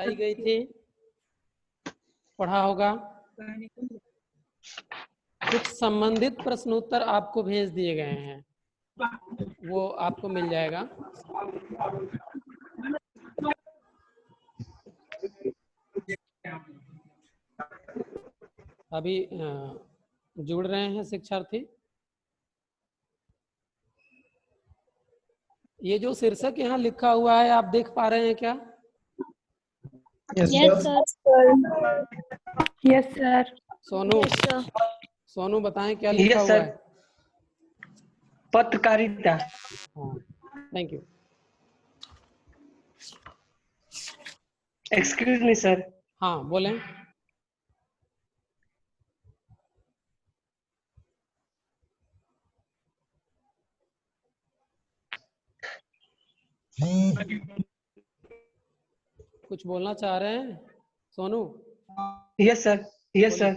बताई गई थी, पढ़ा होगा। कुछ संबंधित प्रश्नोत्तर आपको भेज दिए गए हैं, वो आपको मिल जाएगा। अभी जुड़ रहे हैं शिक्षार्थी। ये जो शीर्षक यहाँ लिखा हुआ है आप देख पा रहे हैं क्या? Yes sir. Yes sir. Sonu, Sonu बताएं क्या लिखा हुआ है? पत्रकारिता। हाँ, thank you. Excuse me sir. हाँ बोलें। कुछ बोलना चाह रहे हैं Sonu? Yes sir. Yes sir.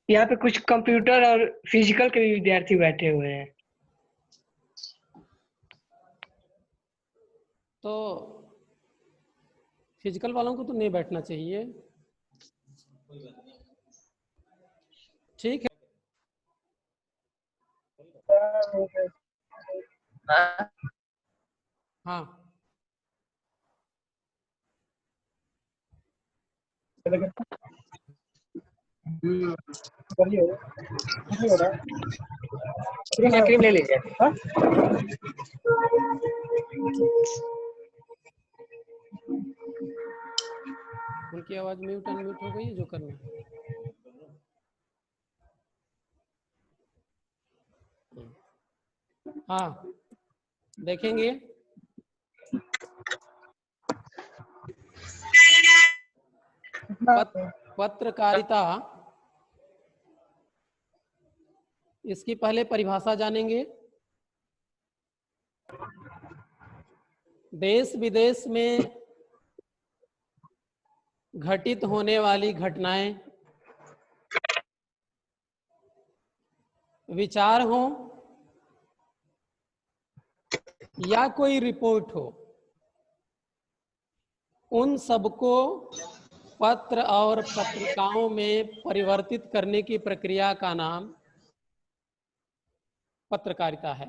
यहाँ पे कुछ कंप्यूटर और फिजिकल के भी विद्यार्थी बैठे हुए हैं। तो फिजिकल वालों को तो नहीं बैठना चाहिए, ठीक है। हाँ क्रीम ले लीजिए। उनकी आवाज म्यूट अनम्यूट हो गई है, जो करना है। हाँ देखेंगे। पत्रकारिता, इसकी पहले परिभाषा जानेंगे। देश विदेश में घटित होने वाली घटनाएं, विचार हो या कोई रिपोर्ट हो, उन सबको पत्र और पत्रिकाओं में परिवर्तित करने की प्रक्रिया का नाम पत्रकारिता है।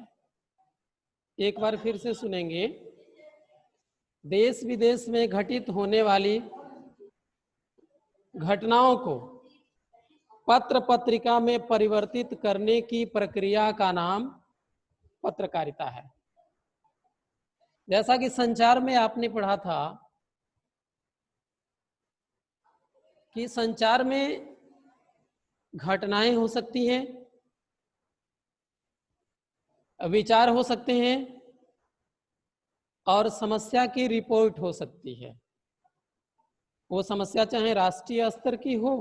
एक बार फिर से सुनेंगे। देश विदेश में घटित होने वाली घटनाओं को पत्र पत्रिका में परिवर्तित करने की प्रक्रिया का नाम पत्रकारिता है। जैसा कि संचार में आपने पढ़ा था कि संचार में घटनाएं हो सकती हैं, विचार हो सकते हैं और समस्या की रिपोर्ट हो सकती है। वो समस्या चाहे राष्ट्रीय स्तर की हो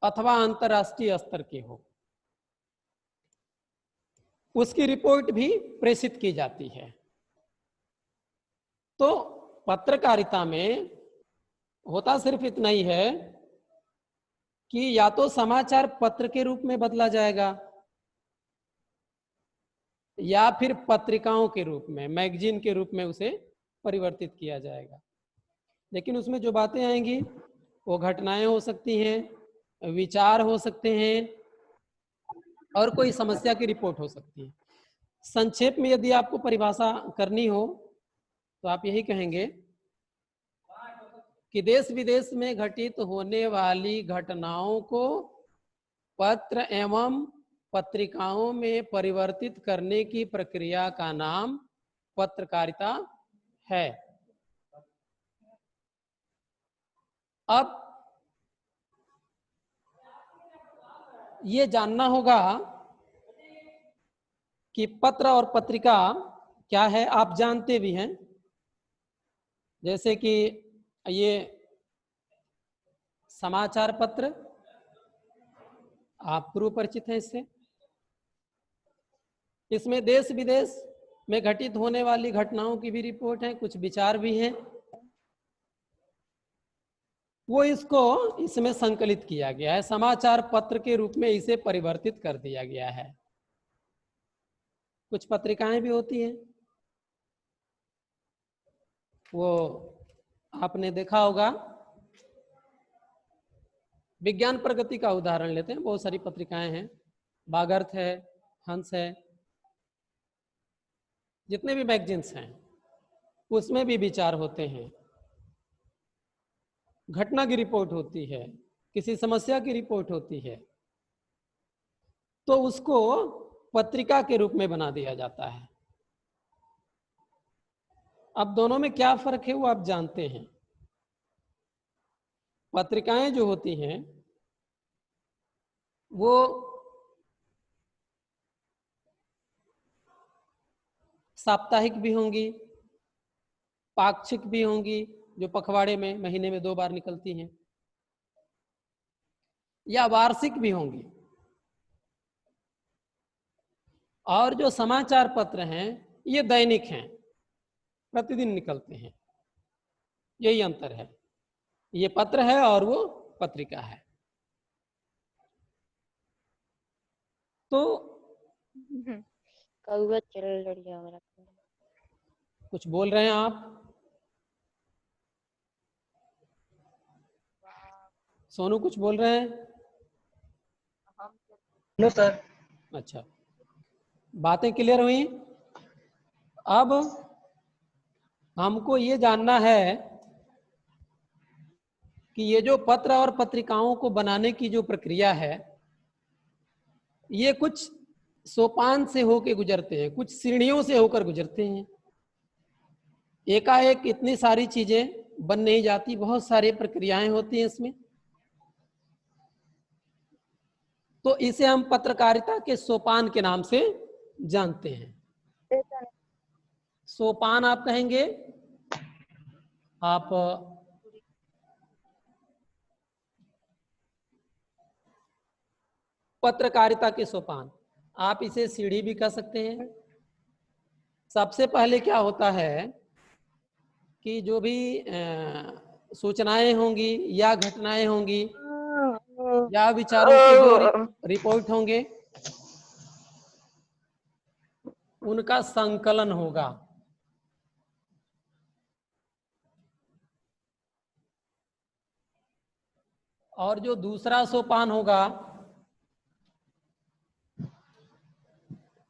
अथवा अंतर्राष्ट्रीय स्तर की हो, उसकी रिपोर्ट भी प्रेषित की जाती है। तो पत्रकारिता में होता सिर्फ इतना ही है कि या तो समाचार पत्र के रूप में बदला जाएगा या फिर पत्रिकाओं के रूप में, मैगजीन के रूप में उसे परिवर्तित किया जाएगा। लेकिन उसमें जो बातें आएंगी वो घटनाएं हो सकती हैं, विचार हो सकते हैं और कोई समस्या की रिपोर्ट हो सकती है। संक्षेप में यदि आपको परिभाषा करनी हो तो आप यही कहेंगे कि देश विदेश में घटित होने वाली घटनाओं को पत्र एवं पत्रिकाओं में परिवर्तित करने की प्रक्रिया का नाम पत्रकारिता है। अब ये जानना होगा कि पत्र और पत्रिका क्या है। आप जानते भी हैं, जैसे कि ये समाचार पत्र, आप पूर्व परिचित हैं इससे। इसमें देश विदेश में घटित होने वाली घटनाओं की भी रिपोर्ट है, कुछ विचार भी हैं। वो इसको इसमें संकलित किया गया है, समाचार पत्र के रूप में इसे परिवर्तित कर दिया गया है। कुछ पत्रिकाएं भी होती हैं, वो आपने देखा होगा, विज्ञान प्रगति का उदाहरण लेते हैं, बहुत सारी पत्रिकाएं हैं, बागर्थ है, हंस है, जितने भी मैगजीन्स हैं उसमें भी विचार होते हैं, घटना की रिपोर्ट होती है, किसी समस्या की रिपोर्ट होती है, तो उसको पत्रिका के रूप में बना दिया जाता है। अब दोनों में क्या फर्क है वो आप जानते हैं। पत्रिकाएं जो होती हैं वो साप्ताहिक भी होंगी, पाक्षिक भी होंगी, जो पखवाड़े में महीने में 2 बार निकलती हैं, या वार्षिक भी होंगी। और जो समाचार पत्र हैं ये दैनिक हैं, प्रतिदिन निकलते हैं, यही अंतर है। ये पत्र है और वो पत्रिका है। तो कौवा चल रही है मेरा। कुछ बोल रहे हैं आप? सोनू कुछ बोल रहे हैं? No sir. अच्छा, बातें क्लियर हुई? अब हमको ये जानना है कि ये जो पत्र और पत्रिकाओं को बनाने की जो प्रक्रिया है ये कुछ सोपान से होकर गुजरते हैं, कुछ सीढ़ियों से होकर गुजरते हैं। एकाएक इतनी सारी चीजें बन नहीं जाती, बहुत सारी प्रक्रियाएं होती हैं इसमें। तो इसे हम पत्रकारिता के सोपान के नाम से जानते हैं। सोपान आप कहेंगे, आप पत्रकारिता के सोपान, आप इसे सीढ़ी भी कह सकते हैं। सबसे पहले क्या होता है कि जो भी सूचनाएं होंगी या घटनाएं होंगी या विचारों के जो रिपोर्ट होंगे उनका संकलन होगा। और जो दूसरा सोपान होगा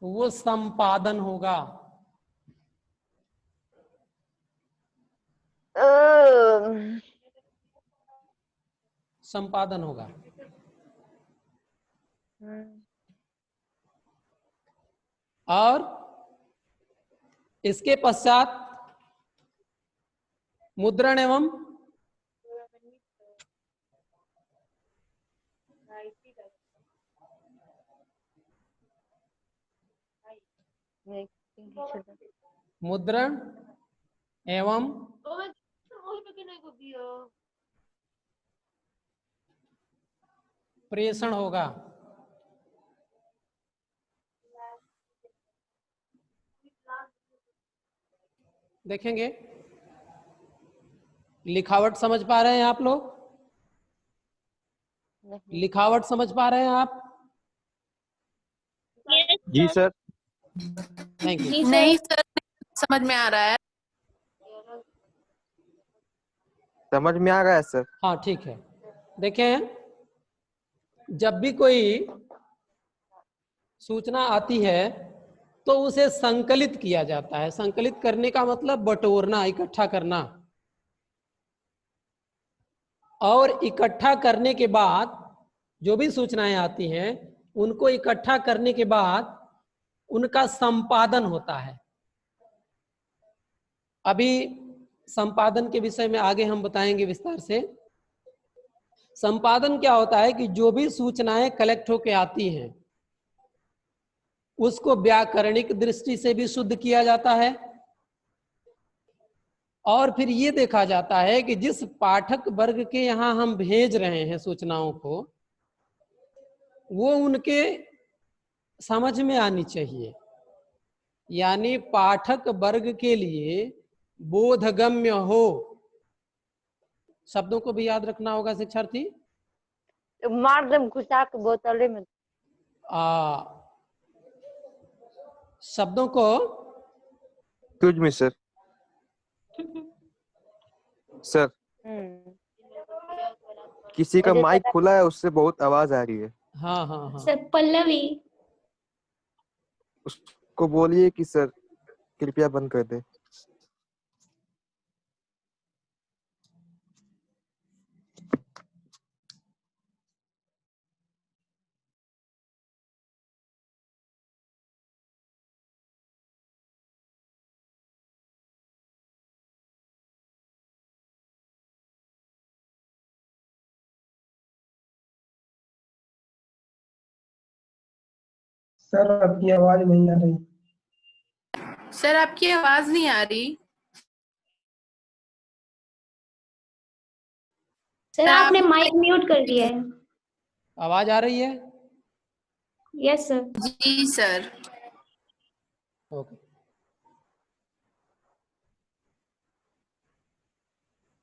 वो संपादन होगा। संपादन होगा। और इसके पश्चात मुद्रण एवं मुद्रण एवं प्रेषण होगा। देखेंगे, लिखावट समझ पा रहे हैं आप लोग? लिखावट समझ पा रहे हैं आप? जी सर। Thank you. नहीं सर, समझ में आ रहा है। समझ में आ रहा है सर। हाँ ठीक है। देखें, जब भी कोई सूचना आती है तो उसे संकलित किया जाता है। संकलित करने का मतलब बटोरना, इकट्ठा करना। और इकट्ठा करने के बाद जो भी सूचनाएं आती हैं उनको इकट्ठा करने के बाद उनका संपादन होता है। अभी संपादन के विषय में आगे हम बताएंगे विस्तार से। संपादन क्या होता है कि जो भी सूचनाएं कलेक्ट होके आती हैं उसको व्याकरणिक दृष्टि से भी शुद्ध किया जाता है और फिर ये देखा जाता है कि जिस पाठक वर्ग के यहाँ हम भेज रहे हैं सूचनाओं को वो उनके समझ में आनी चाहिए, यानी पाठक वर्ग के लिए बोधगम्य हो। शब्दों को भी याद रखना होगा शिक्षार्थी। मार दम घुसा के बोतले में। शब्दों को तुझ में सर। सर हम्म। किसी का मुझे माइक पता खुला है, उससे बहुत आवाज आ रही है। हाँ हाँ हाँ। सर पल्लवी। उसको बोलिए कि सर कृपया बंद कर दे। सर आपकी आवाज नहीं आ रही। सर आपकी आवाज नहीं आ रही। सर सर आपने आप माइक म्यूट कर दिया है। आवाज आ रही है? Yes sir. जी सर। ओके।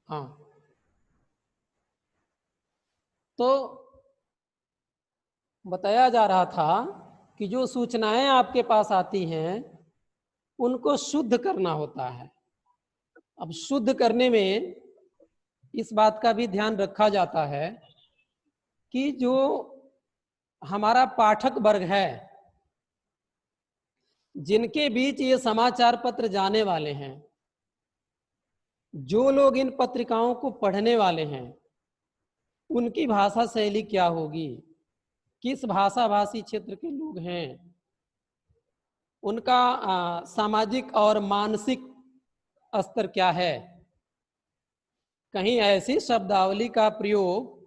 हाँ, तो बताया जा रहा था कि जो सूचनाएं आपके पास आती हैं उनको शुद्ध करना होता है। अब शुद्ध करने में इस बात का भी ध्यान रखा जाता है कि जो हमारा पाठक वर्ग है, जिनके बीच ये समाचार पत्र जाने वाले हैं, जो लोग इन पत्रिकाओं को पढ़ने वाले हैं, उनकी भाषा शैली क्या होगी, किस भाषा भाषी क्षेत्र के लोग हैं, उनका सामाजिक और मानसिक स्तर क्या है। कहीं ऐसी शब्दावली का प्रयोग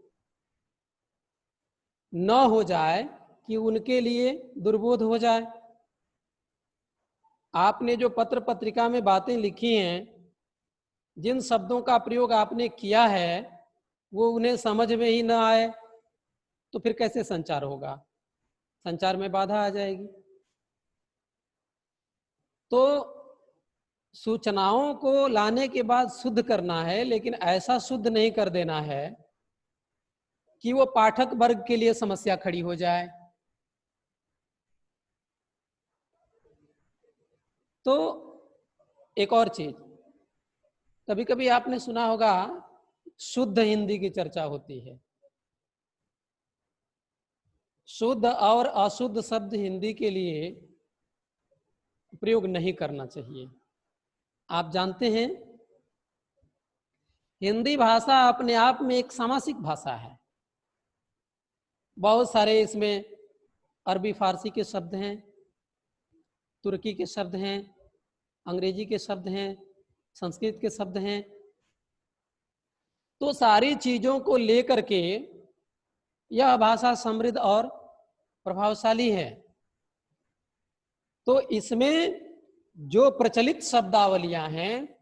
न हो जाए कि उनके लिए दुर्बोध हो जाए। आपने जो पत्र पत्रिका में बातें लिखी हैं, जिन शब्दों का प्रयोग आपने किया है वो उन्हें समझ में ही ना आए तो फिर कैसे संचार होगा? संचार में बाधा आ जाएगी। तो सूचनाओं को लाने के बाद शुद्ध करना है, लेकिन ऐसा शुद्ध नहीं कर देना है कि वो पाठक वर्ग के लिए समस्या खड़ी हो जाए। तो एक और चीज, कभी कभी आपने सुना होगा शुद्ध हिंदी की चर्चा होती है। शुद्ध और अशुद्ध शब्द हिंदी के लिए प्रयोग नहीं करना चाहिए। आप जानते हैं हिंदी भाषा अपने आप में एक सामासिक भाषा है। बहुत सारे इसमें अरबी फारसी के शब्द हैं, तुर्की के शब्द हैं, अंग्रेजी के शब्द हैं, संस्कृत के शब्द हैं। तो सारी चीजों को लेकर के यह भाषा समृद्ध और प्रभावशाली है। तो इसमें जो प्रचलित शब्दावलियां हैं,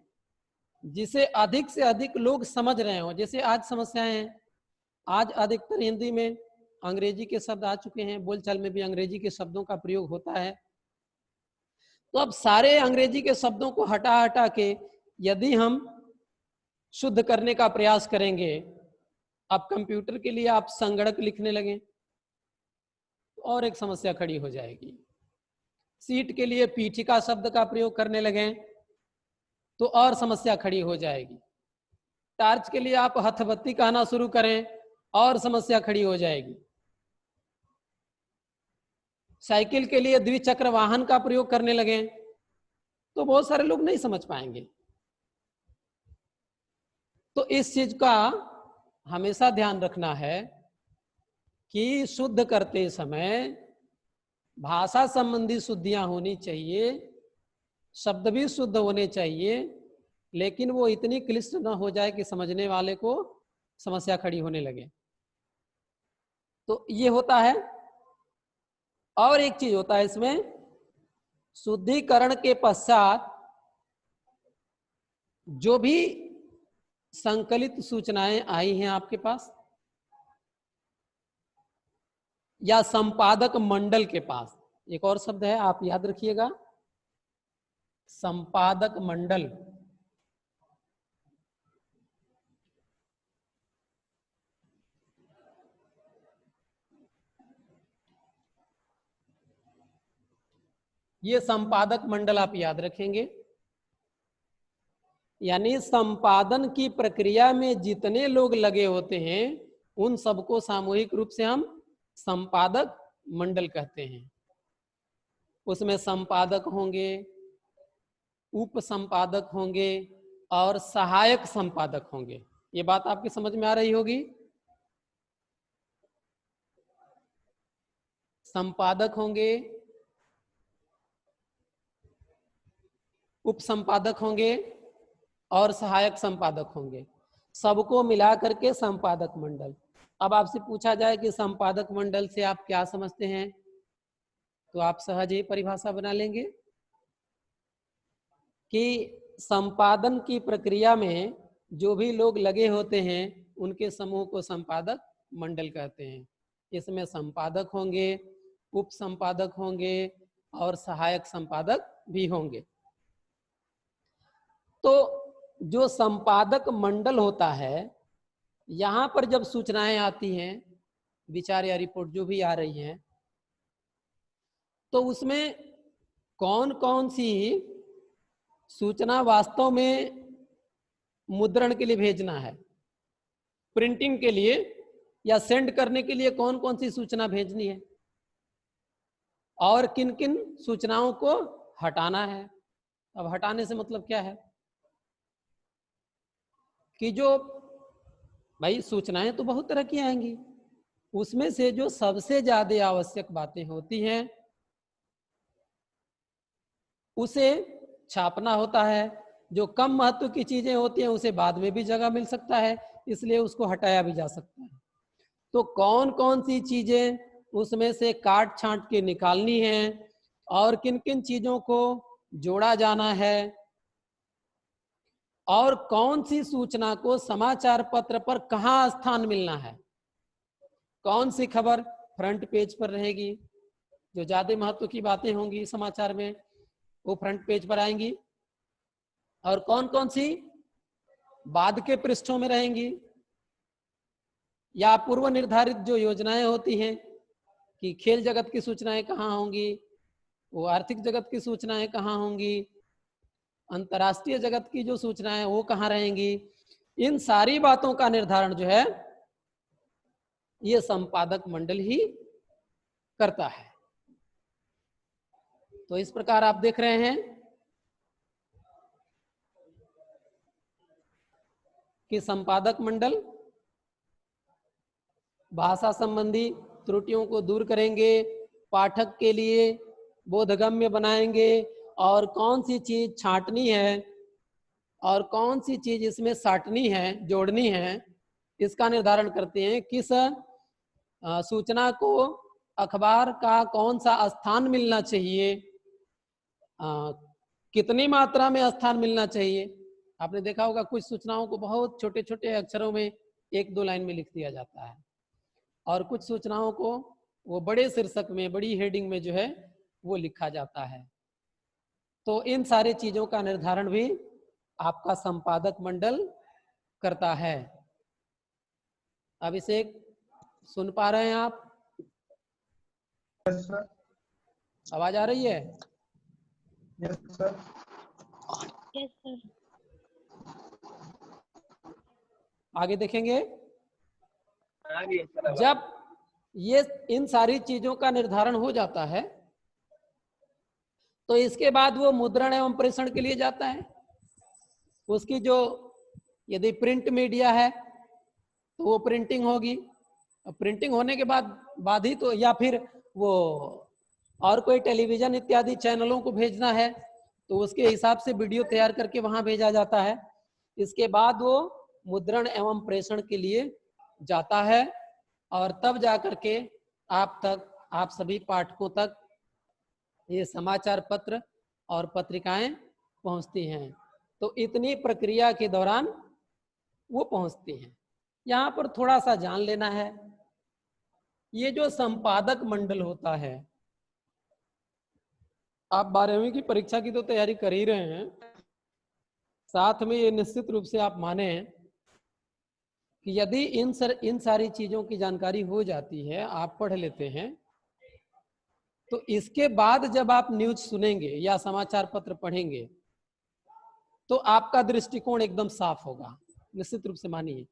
जिसे अधिक से अधिक लोग समझ रहे हो, जैसे आज समस्याएं हैं, आज अधिकतर हिंदी में अंग्रेजी के शब्द आ चुके हैं, बोलचाल में भी अंग्रेजी के शब्दों का प्रयोग होता है। तो अब सारे अंग्रेजी के शब्दों को हटा हटा के यदि हम शुद्ध करने का प्रयास करेंगे, अब कंप्यूटर के लिए आप संगणक लिखने लगे और एक समस्या खड़ी हो जाएगी। सीट के लिए पीठिका शब्द का प्रयोग करने लगे तो और समस्या खड़ी हो जाएगी। टार्च के लिए आप हथबत्ती कहना शुरू करें और समस्या खड़ी हो जाएगी। साइकिल के लिए द्विचक्र वाहन का प्रयोग करने लगे तो बहुत सारे लोग नहीं समझ पाएंगे। तो इस चीज का हमेशा ध्यान रखना है कि शुद्ध करते समय भाषा संबंधी शुद्धियां होनी चाहिए, शब्द भी शुद्ध होने चाहिए, लेकिन वो इतनी क्लिष्ट ना हो जाए कि समझने वाले को समस्या खड़ी होने लगे। तो ये होता है। और एक चीज होता है इसमें, शुद्धिकरण के पश्चात जो भी संकलित सूचनाएं आई हैं आपके पास या संपादक मंडल के पास, एक और शब्द है आप याद रखिएगा, संपादक मंडल। ये संपादक मंडल आप याद रखेंगे। यानी संपादन की प्रक्रिया में जितने लोग लगे होते हैं उन सबको सामूहिक रूप से हम संपादक मंडल कहते हैं। उसमें संपादक होंगे, उप संपादक होंगे और सहायक संपादक होंगे। ये बात आपकी समझ में आ रही होगी। संपादक होंगे, उप संपादक होंगे और सहायक संपादक होंगे, सबको मिला करके संपादक मंडल। अब आपसे पूछा जाए कि संपादक मंडल से आप क्या समझते हैं, तो आप सहज ही परिभाषा बना लेंगे कि संपादन की प्रक्रिया में जो भी लोग लगे होते हैं उनके समूह को संपादक मंडल कहते हैं। इसमें संपादक होंगे, उप संपादक होंगे और सहायक संपादक भी होंगे। तो जो संपादक मंडल होता है, यहाँ पर जब सूचनाएं आती हैं, विचार या रिपोर्ट जो भी आ रही हैं, तो उसमें कौन कौन सी सूचना वास्तव में मुद्रण के लिए भेजना है, प्रिंटिंग के लिए या सेंड करने के लिए कौन कौन सी सूचना भेजनी है, और किन किन सूचनाओं को हटाना है। अब हटाने से मतलब क्या है कि जो भाई सूचनाएं तो बहुत तरह की आएंगी, उसमें से जो सबसे ज्यादा आवश्यक बातें होती हैं उसे छापना होता है। जो कम महत्व की चीजें होती हैं उसे बाद में भी जगह मिल सकता है, इसलिए उसको हटाया भी जा सकता है। तो कौन कौन सी चीजें उसमें से काट छांट के निकालनी है और किन किन चीजों को जोड़ा जाना है, और कौन सी सूचना को समाचार पत्र पर कहाँ स्थान मिलना है, कौन सी खबर फ्रंट पेज पर रहेगी, जो ज्यादा महत्व की बातें होंगी समाचार में वो फ्रंट पेज पर आएंगी, और कौन कौन सी बाद के पृष्ठों में रहेंगी, या पूर्व निर्धारित जो योजनाएं होती हैं कि खेल जगत की सूचनाएं कहाँ होंगी, वो आर्थिक जगत की सूचनाएं कहाँ होंगी, अंतर्राष्ट्रीय जगत की जो सूचनाएं वो कहाँ रहेंगी। इन सारी बातों का निर्धारण जो है ये संपादक मंडल ही करता है। तो इस प्रकार आप देख रहे हैं कि संपादक मंडल भाषा संबंधी त्रुटियों को दूर करेंगे, पाठक के लिए बोधगम्य बनाएंगे, और कौन सी चीज छांटनी है और कौन सी चीज इसमें साटनी है, जोड़नी है, इसका निर्धारण करते हैं। किस सूचना को अखबार का कौन सा स्थान मिलना चाहिए, कितनी मात्रा में स्थान मिलना चाहिए। आपने देखा होगा कुछ सूचनाओं को बहुत छोटे छोटे अक्षरों में 1-2 लाइन में लिख दिया जाता है, और कुछ सूचनाओं को वो बड़े शीर्षक में, बड़ी हेडिंग में जो है वो लिखा जाता है। तो इन सारी चीजों का निर्धारण भी आपका संपादक मंडल करता है। अब इसे सुन पा रहे हैं आप? Yes sir. आवाज आ रही है? Yes sir. Yes sir. आगे देखेंगे। जब ये इन सारी चीजों का निर्धारण हो जाता है तो इसके बाद वो मुद्रण एवं प्रेषण के लिए जाता है। उसकी जो यदि प्रिंट मीडिया है तो वो प्रिंटिंग होगी, प्रिंटिंग होने के बाद ही तो, या फिर वो और कोई टेलीविजन इत्यादि चैनलों को भेजना है तो उसके हिसाब से वीडियो तैयार करके वहां भेजा जाता है। इसके बाद वो मुद्रण एवं प्रेषण के लिए जाता है, और तब जाकर के आप सभी पाठकों तक ये समाचार पत्र और पत्रिकाएं पहुंचती हैं। तो इतनी प्रक्रिया के दौरान वो पहुंचती हैं। यहाँ पर थोड़ा सा जान लेना है, ये जो संपादक मंडल होता है, आप 12वीं की परीक्षा की तो तैयारी कर ही रहे हैं, साथ में ये निश्चित रूप से आप माने कि यदि इन सारी चीजों की जानकारी हो जाती है, आप पढ़ लेते हैं, तो इसके बाद जब आप न्यूज सुनेंगे या समाचार पत्र पढ़ेंगे तो आपका दृष्टिकोण एकदम साफ होगा। निश्चित रूप से मानिए,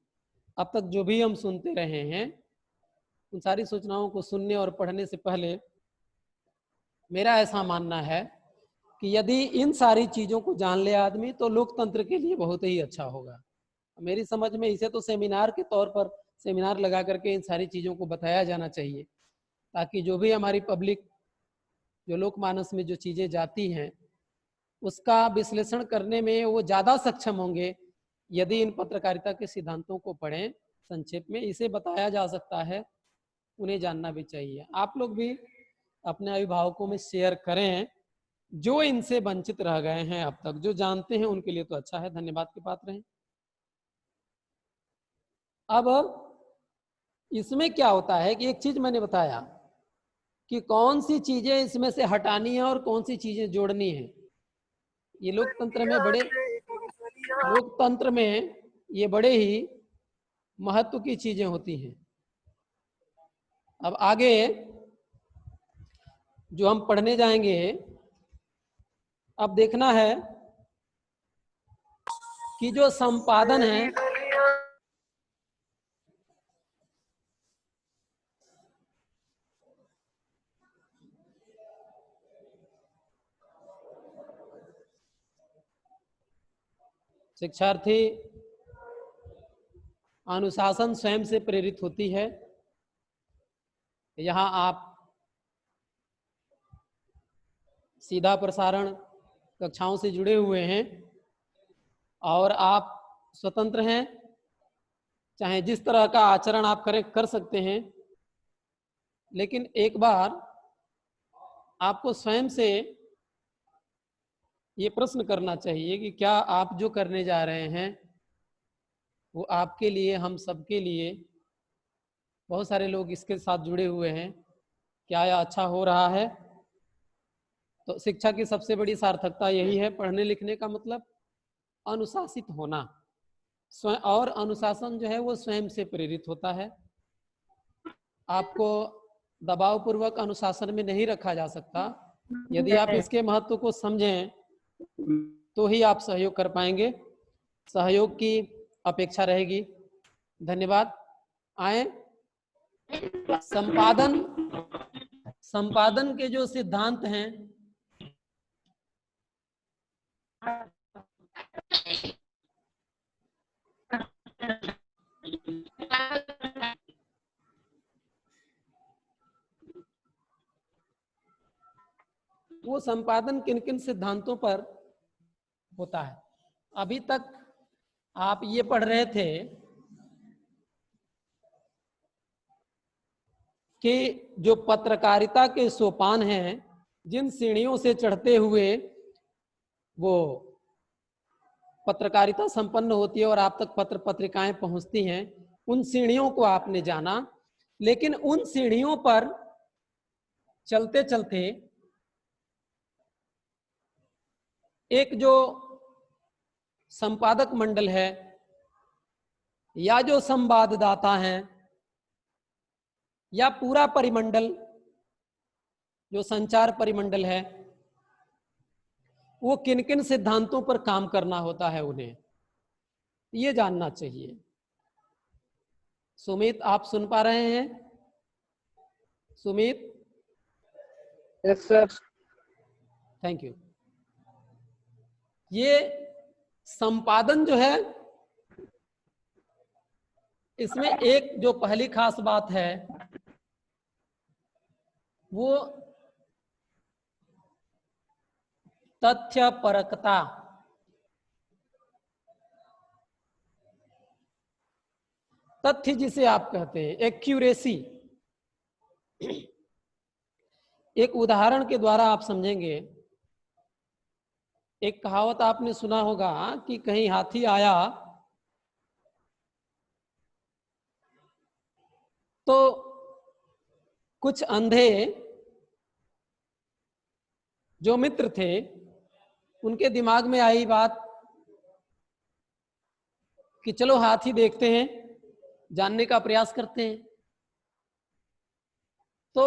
अब तक जो भी हम सुनते रहे हैं उन सारी सूचनाओं को सुनने और पढ़ने से पहले मेरा ऐसा मानना है कि यदि इन सारी चीजों को जान ले आदमी तो लोकतंत्र के लिए बहुत ही अच्छा होगा। मेरी समझ में इसे तो सेमिनार के तौर पर सेमिनार लगा करके इन सारी चीजों को बताया जाना चाहिए, ताकि जो भी हमारी पब्लिक, जो लोकमानस में जो चीजें जाती हैं उसका विश्लेषण करने में वो ज्यादा सक्षम होंगे यदि इन पत्रकारिता के सिद्धांतों को पढ़ें। संक्षेप में इसे बताया जा सकता है, उन्हें जानना भी चाहिए। आप लोग भी अपने अभिभावकों में शेयर करें जो इनसे वंचित रह गए हैं अब तक, जो जानते हैं उनके लिए तो अच्छा है, धन्यवाद के पात्र हैं। अब इसमें क्या होता है कि एक चीज मैंने बताया कि कौन सी चीजें इसमें से हटानी है और कौन सी चीजें जोड़नी है। ये लोकतंत्र में ये बड़े ही महत्व की चीजें होती हैं। अब आगे जो हम पढ़ने जाएंगे, अब देखना है कि जो संपादन है शिक्षार्थी अनुशासन स्वयं से प्रेरित होती है। यहाँ आप सीधा प्रसारण कक्षाओं से जुड़े हुए हैं और आप स्वतंत्र हैं, चाहे जिस तरह का आचरण आप कर सकते हैं, लेकिन एक बार आपको स्वयं से ये प्रश्न करना चाहिए कि क्या आप जो करने जा रहे हैं वो आपके लिए, हम सबके लिए, बहुत सारे लोग इसके साथ जुड़े हुए हैं, क्या यह अच्छा हो रहा है। तो शिक्षा की सबसे बड़ी सार्थकता यही है। पढ़ने लिखने का मतलब अनुशासित होना, स्वयं, और अनुशासन जो है वो स्वयं से प्रेरित होता है। आपको दबाव पूर्वक अनुशासन में नहीं रखा जा सकता। यदि आप इसके महत्व को समझें तो ही आप सहयोग कर पाएंगे। सहयोग की अपेक्षा रहेगी। धन्यवाद। आए संपादन के जो सिद्धांत हैं वो संपादन किन किन सिद्धांतों पर होता है। अभी तक आप ये पढ़ रहे थे कि जो पत्रकारिता के सोपान हैं, जिन सीढ़ियों से चढ़ते हुए वो पत्रकारिता संपन्न होती है और आप तक पत्र पत्रिकाएं पहुंचती हैं, उन सीढ़ियों को आपने जाना। लेकिन उन सीढ़ियों पर चलते चलते एक जो संपादक मंडल है या जो संवाददाता हैं या पूरा परिमंडल जो संचार परिमंडल है, वो किन किन सिद्धांतों पर काम करना होता है, उन्हें ये जानना चाहिए। सुमित, आप सुन पा रहे हैं? Sumit? Yes sir. Thank you. ये संपादन जो है, इसमें एक जो पहली खास बात है वो तथ्य परकता। तथ्य जिसे आप कहते हैं, एक्यूरेसी। एक उदाहरण के द्वारा आप समझेंगे। एक कहावत आपने सुना होगा कि कहीं हाथी आया तो कुछ अंधे जो मित्र थे उनके दिमाग में आई बात कि चलो हाथी देखते हैं, जानने का प्रयास करते हैं। तो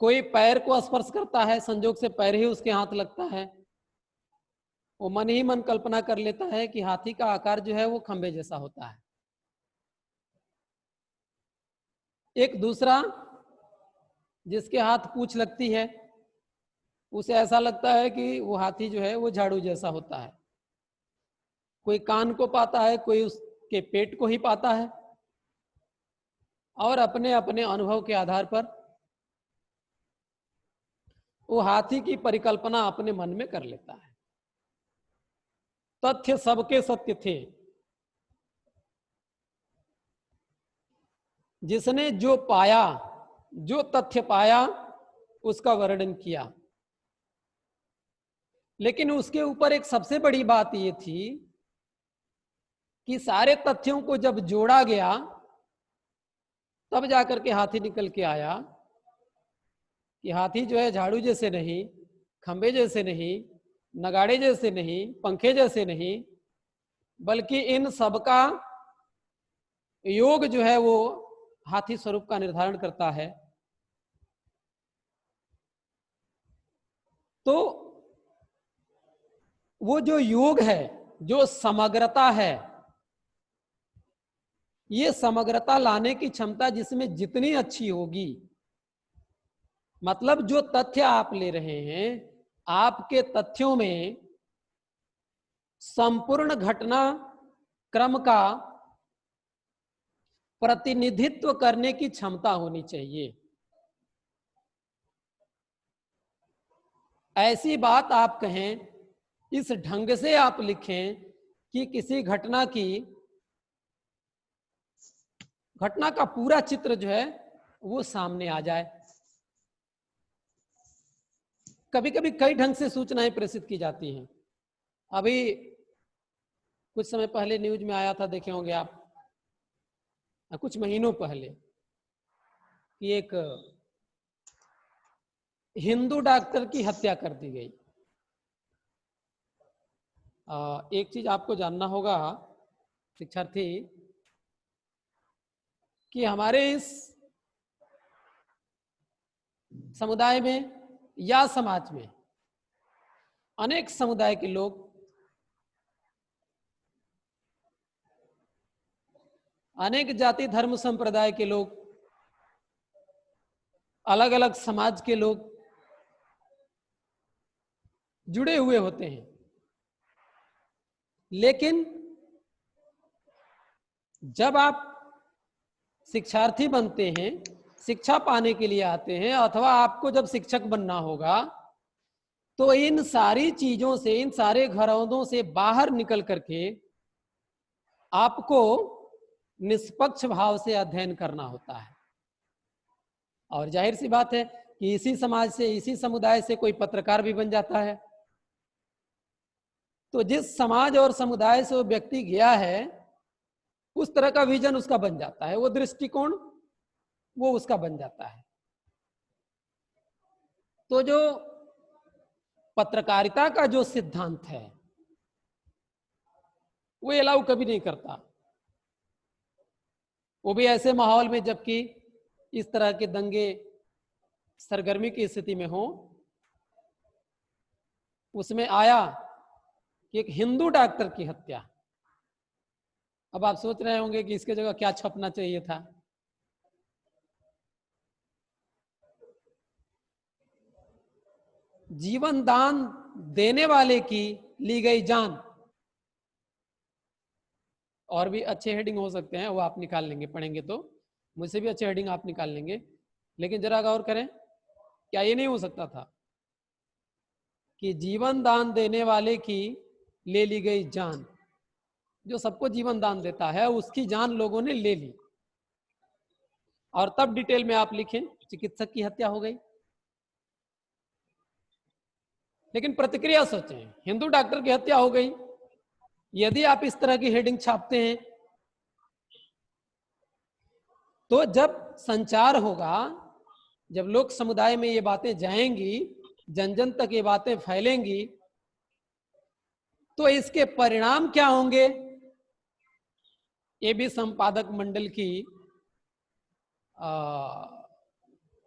कोई पैर को स्पर्श करता है, संजोग से पैर ही उसके हाथ लगता है। वो मन ही मन कल्पना कर लेता है कि हाथी का आकार जो है वो खंबे जैसा होता है। एक दूसरा जिसके हाथ पूंछ लगती है, उसे ऐसा लगता है कि वो हाथी जो है वो झाड़ू जैसा होता है। कोई कान को पाता है, कोई उसके पेट को ही पाता है, और अपने अपने अनुभव के आधार पर वो हाथी की परिकल्पना अपने मन में कर लेता है। तथ्य सबके सत्य थे। जिसने जो पाया, जो तथ्य पाया, उसका वर्णन किया। लेकिन उसके ऊपर एक सबसे बड़ी बात यह थी कि सारे तथ्यों को जब जोड़ा गया तब जाकर के हाथी निकल के आया कि हाथी जो है झाड़ू जैसे नहीं, खंबे जैसे नहीं, नगाड़े जैसे नहीं, पंखे जैसे नहीं, बल्कि इन सबका योग जो है वो हाथी स्वरूप का निर्धारण करता है। तो वो जो योग है, जो समग्रता है, ये समग्रता लाने की क्षमता जिसमें जितनी अच्छी होगी, मतलब जो तथ्य आप ले रहे हैं, आपके तथ्यों में संपूर्ण घटना क्रम का प्रतिनिधित्व करने की क्षमता होनी चाहिए। ऐसी बात आप कहें, इस ढंग से आप लिखें कि किसी घटना का पूरा चित्र जो है वो सामने आ जाए। कभी कभी कई ढंग से सूचनाएं प्रेषित की जाती हैं। अभी कुछ समय पहले न्यूज में आया था, देखे होंगे आप, कुछ महीनों पहले, कि एक हिंदू डॉक्टर की हत्या कर दी गई। एक चीज आपको जानना होगा शिक्षार्थी, कि हमारे इस समुदाय में या समाज में अनेक समुदाय के लोग, अनेक जाति धर्म संप्रदाय के लोग, अलग अलग समाज के लोग जुड़े हुए होते हैं। लेकिन जब आप शिक्षार्थी बनते हैं, शिक्षा पाने के लिए आते हैं, अथवा आपको जब शिक्षक बनना होगा, तो इन सारी चीजों से, इन सारे घरौंदों से बाहर निकल करके आपको निष्पक्ष भाव से अध्ययन करना होता है। और जाहिर सी बात है कि इसी समाज से, इसी समुदाय से कोई पत्रकार भी बन जाता है। तो जिस समाज और समुदाय से वो व्यक्ति गया है, उस तरह का विजन उसका बन जाता है, वो दृष्टिकोण वो उसका बन जाता है। तो जो पत्रकारिता का जो सिद्धांत है वो अलाउ कभी नहीं करता, वो भी ऐसे माहौल में जबकि इस तरह के दंगे सरगर्मी की स्थिति में हो। उसमें आया कि एक हिंदू डॉक्टर की हत्या। अब आप सोच रहे होंगे कि इसके जगह क्या छपना चाहिए था। जीवन दान देने वाले की ली गई जान। और भी अच्छे हेडिंग हो सकते हैं, वो आप निकाल लेंगे, पढ़ेंगे तो मुझसे भी अच्छे हेडिंग आप निकाल लेंगे। लेकिन जरा गौर करें, क्या ये नहीं हो सकता था कि जीवन दान देने वाले की ले ली गई जान? जो सबको जीवन दान देता है उसकी जान लोगों ने ले ली, और तब डिटेल में आप लिखें चिकित्सक की हत्या हो गई। लेकिन प्रतिक्रिया सोचें, हिंदू डॉक्टर की हत्या हो गई। यदि आप इस तरह की हेडिंग छापते हैं तो जब संचार होगा, जब लोग समुदाय में ये बातें जाएंगी, जन जन तक ये बातें फैलेंगी, तो इसके परिणाम क्या होंगे, ये भी संपादक मंडल की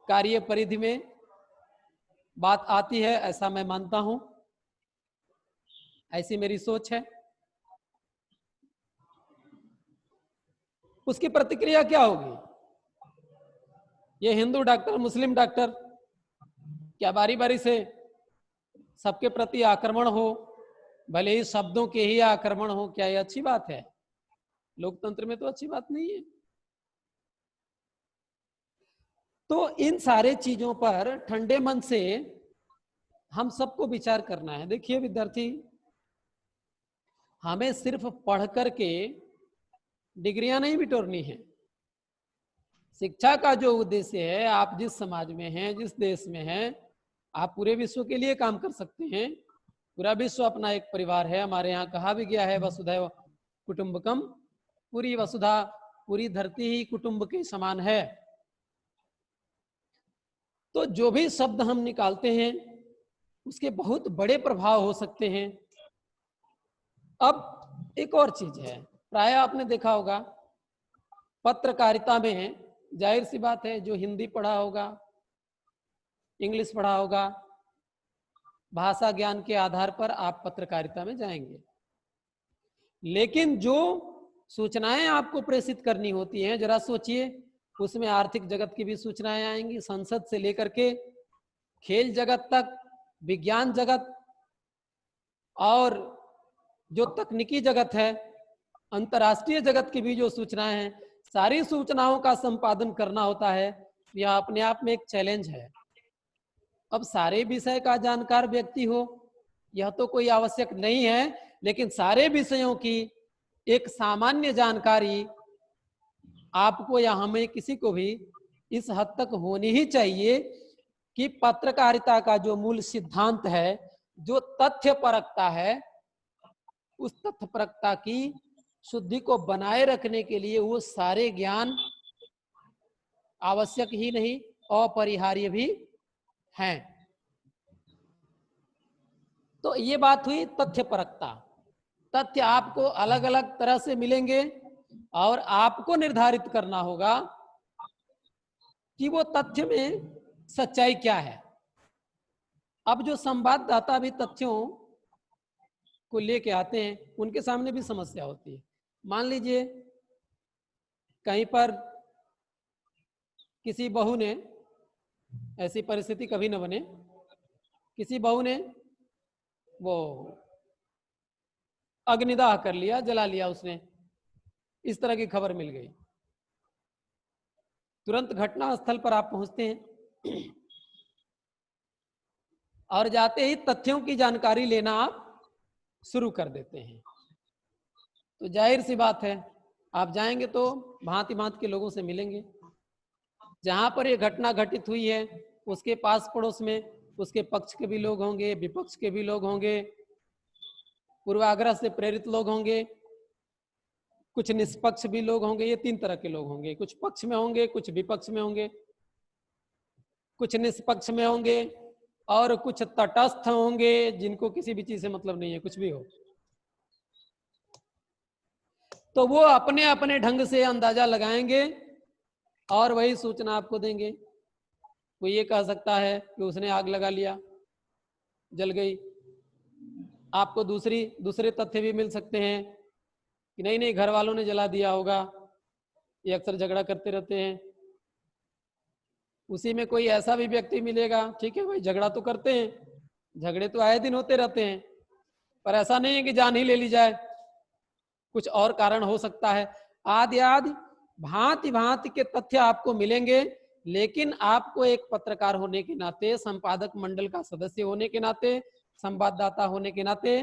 कार्य परिधि में बात आती है, ऐसा मैं मानता हूं। ऐसी मेरी सोच है। उसकी प्रतिक्रिया क्या होगी? ये हिंदू डॉक्टर, मुस्लिम डॉक्टर, क्या बारी बारी से सबके प्रति आक्रमण हो, भले ही शब्दों के ही आक्रमण हो? क्या ये अच्छी बात है? लोकतंत्र में तो अच्छी बात नहीं है। तो इन सारे चीजों पर ठंडे मन से हम सबको विचार करना है। देखिए विद्यार्थी, हमें सिर्फ पढ़ करके डिग्रियां नहीं बिटोरनी है। शिक्षा का जो उद्देश्य है, आप जिस समाज में हैं, जिस देश में हैं, आप पूरे विश्व के लिए काम कर सकते हैं। पूरा विश्व अपना एक परिवार है। हमारे यहाँ कहा भी गया है वसुधैव कुटुंबकम, पूरी वसुधा, पूरी धरती ही कुटुंब के समान है। तो जो भी शब्द हम निकालते हैं उसके बहुत बड़े प्रभाव हो सकते हैं। अब एक और चीज है, प्राय आपने देखा होगा पत्रकारिता में, जाहिर सी बात है, जो हिंदी पढ़ा होगा, इंग्लिश पढ़ा होगा, भाषा ज्ञान के आधार पर आप पत्रकारिता में जाएंगे। लेकिन जो सूचनाएं आपको प्रेषित करनी होती हैं, जरा सोचिए, उसमें आर्थिक जगत की भी सूचनाएं आएंगी, संसद से लेकर के खेल जगत तक, विज्ञान जगत, और जो तकनीकी जगत है, अंतर्राष्ट्रीय जगत की भी जो सूचनाएं हैं, सारी सूचनाओं का संपादन करना होता है। यह अपने आप में एक चैलेंज है। अब सारे विषय का जानकार व्यक्ति हो यह तो कोई आवश्यक नहीं है, लेकिन सारे विषयों की एक सामान्य जानकारी आपको या हमें किसी को भी इस हद तक होनी ही चाहिए कि पत्रकारिता का जो मूल सिद्धांत है, जो तथ्य परकता है, उस तथ्य परकता की शुद्धि को बनाए रखने के लिए वो सारे ज्ञान आवश्यक ही नहीं, अपरिहार्य भी हैं। तो ये बात हुई तथ्य परकता। तथ्य आपको अलग अलग तरह से मिलेंगे और आपको निर्धारित करना होगा कि वो तथ्य में सच्चाई क्या है। अब जो संवाददाता भी तथ्यों को लेके आते हैं, उनके सामने भी समस्या होती है। मान लीजिए कहीं पर किसी बहू ने, ऐसी परिस्थिति कभी न बने, किसी बहू ने वो अग्निदाह कर लिया, जला लिया उसने, इस तरह की खबर मिल गई। तुरंत घटना स्थल पर आप पहुंचते हैं और जाते ही तथ्यों की जानकारी लेना आप शुरू कर देते हैं। तो जाहिर सी बात है, आप जाएंगे तो भांति भांति के लोगों से मिलेंगे। जहां पर ये घटना घटित हुई है उसके पास पड़ोस में उसके पक्ष के भी लोग होंगे, विपक्ष के भी लोग होंगे, पूर्वाग्रह से प्रेरित लोग होंगे, कुछ निष्पक्ष भी लोग होंगे। ये तीन तरह के लोग होंगे, कुछ पक्ष में होंगे, कुछ विपक्ष में होंगे, कुछ निष्पक्ष में होंगे, और कुछ तटस्थ होंगे जिनको किसी भी चीज से मतलब नहीं है, कुछ भी हो। तो वो अपने अपने ढंग से अंदाजा लगाएंगे और वही सूचना आपको देंगे। वो ये कह सकता है कि उसने आग लगा लिया, जल गई। आपको दूसरे तथ्य भी मिल सकते हैं कि नहीं नहीं घर वालों ने जला दिया होगा, ये अक्सर झगड़ा करते रहते हैं। उसी में कोई ऐसा भी व्यक्ति मिलेगा, ठीक है भाई झगड़ा तो करते हैं, झगड़े तो आए दिन होते रहते हैं, पर ऐसा नहीं है कि जान ही ले ली जाए, कुछ और कारण हो सकता है। आदि आदि भांति भांति के तथ्य आपको मिलेंगे, लेकिन आपको एक पत्रकार होने के नाते, संपादक मंडल का सदस्य होने के नाते, संवाददाता होने के नाते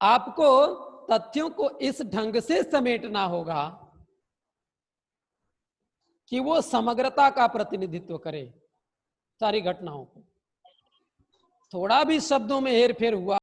आपको तथ्यों को इस ढंग से समेटना होगा कि वो समग्रता का प्रतिनिधित्व करे सारी घटनाओं को। थोड़ा भी शब्दों में हेरफेर हुआ